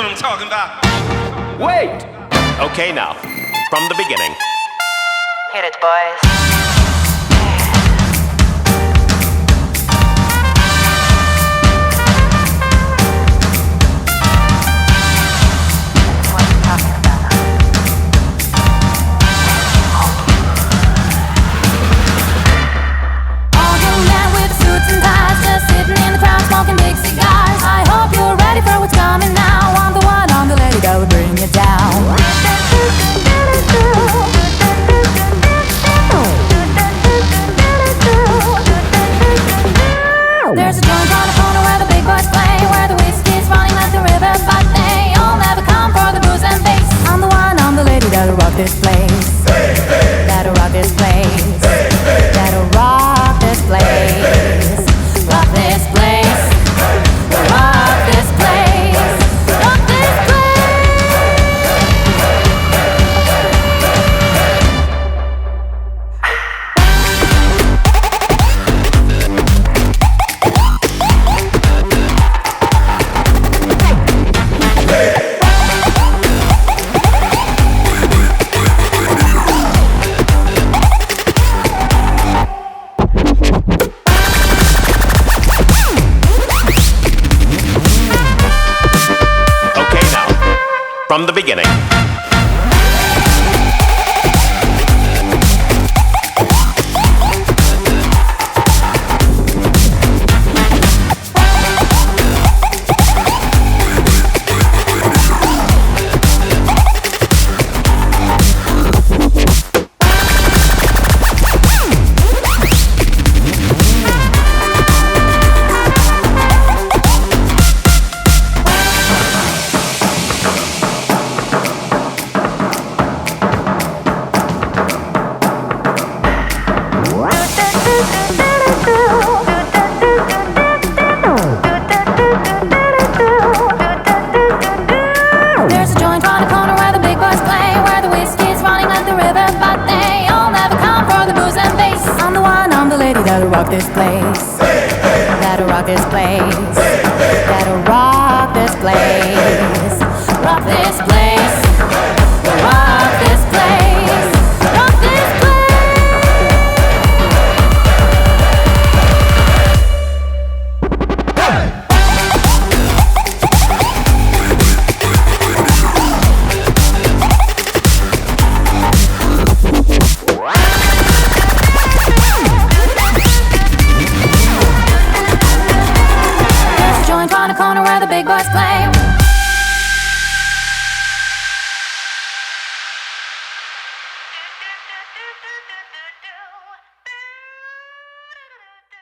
what I'm talking about. Wait! Okay, now, from the beginning. Hit it, boys. Smoking big cigars. I hope you're ready for what's coming now. I'm the one, I'm the lady that will bring you down. There's a joint on the corner where the big boys play, where the whiskey's running like the river, but they all never come for the booze and bass. I'm the one, I'm the lady that'll rock this place. That'll rock this place. That'll rock this place. Rock this place. Rock this place. Rock this From the beginning. That'll rock this place. That'll rock this place. That'll rock this place. Rock this place. Rock this place. Rock this corner where the big boys play.